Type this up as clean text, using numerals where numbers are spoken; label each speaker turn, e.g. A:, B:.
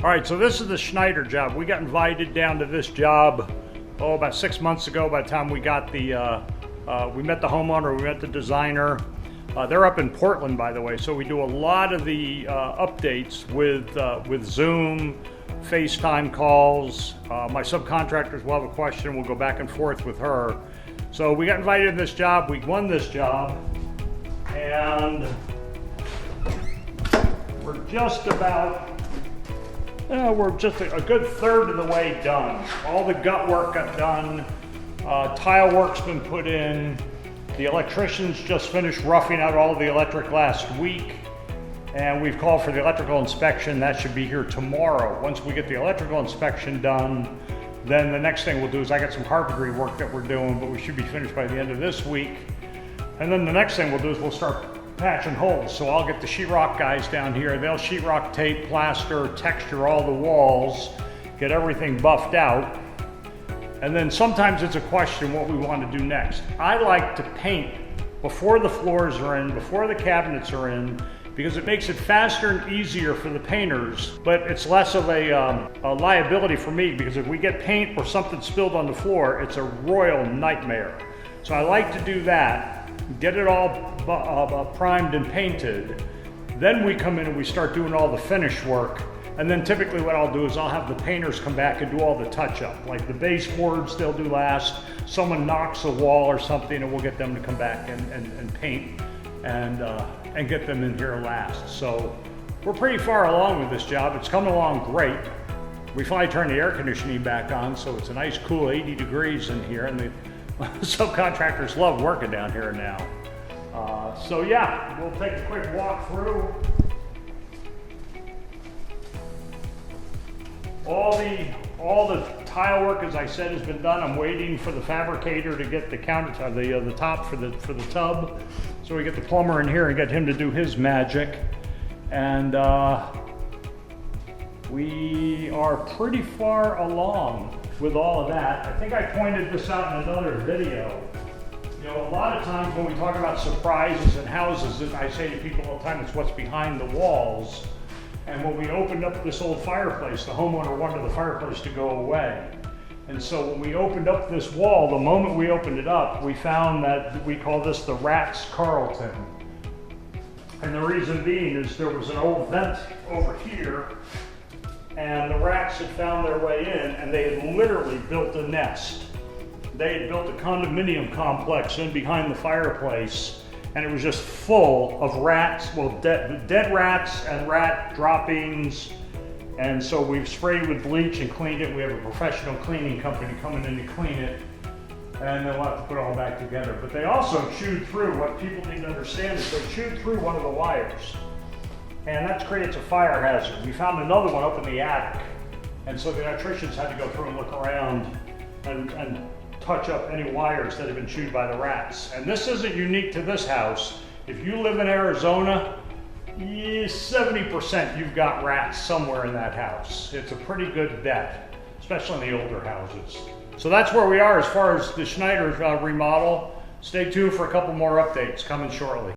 A: All right, so this is the Schneider job. We got invited down to this job, about 6 months ago. By the time we got we met the homeowner, we met the designer. They're up in Portland, by the way, so we do a lot of the updates with Zoom, FaceTime calls. My subcontractors will have a question, we'll go back and forth with her. So we got invited to this job, we won this job, and we're just about, we're just a good third of the way done. All the gut work got done, tile work's been put in, the electricians just finished roughing out all the electric last week, and we've called for the electrical inspection. That should be here tomorrow. Once we get the electrical inspection done, then the next thing we'll do is I got some carpentry work that we're doing, but we should be finished by the end of this week. And then the next thing we'll do is we'll start patching holes. So I'll get the sheetrock guys down here. They'll sheetrock, tape, plaster, texture all the walls, get everything buffed out. And then sometimes it's a question what we want to do next. I like to paint before the floors are in, before the cabinets are in, because it makes it faster and easier for the painters, but it's less of a liability for me, because if we get paint or something spilled on the floor, it's a royal nightmare. So I like to do that, get it all primed and painted. Then we come in and we start doing all the finish work. And then typically what I'll do is I'll have the painters come back and do all the touch-up. Like the baseboards, they'll do last. Someone knocks a wall or something, and we'll get them to come back and paint and get them in here last. So we're pretty far along with this job. It's coming along great. We finally turned the air conditioning back on, so it's a nice cool 80 degrees in here, and the subcontractors love working down here now. So yeah, we'll take a quick walk through. All the tile work, as I said, has been done. I'm waiting for the fabricator to get the countertop, the top for the tub. So we get the plumber in here and get him to do his magic. And we are pretty far along with all of that. I think I pointed this out in another video. You know, a lot of times when we talk about surprises in houses, I say to people all the time, it's what's behind the walls. And when we opened up this old fireplace, the homeowner wanted the fireplace to go away. And so when we opened up this wall, the moment we opened it up, we found that we call this the Rat's Carlton. And the reason being is there was an old vent over here, and the rats had found their way in, and they had literally built a nest. They had built a condominium complex in behind the fireplace, and it was just full of rats, well, dead rats and rat droppings. And so we've sprayed with bleach and cleaned it. We have a professional cleaning company coming in to clean it, and then we'll have to put it all back together. But they also chewed through, what people need to understand is they chewed through one of the wires, and that creates a fire hazard. We found another one up in the attic, and so the electricians had to go through and look around and touch up any wires that have been chewed by the rats. And this isn't unique to this house. If you live in Arizona, 70% you've got rats somewhere in that house. It's a pretty good bet, especially in the older houses. So that's where we are as far as the Schneider remodel. Stay tuned for a couple more updates coming shortly.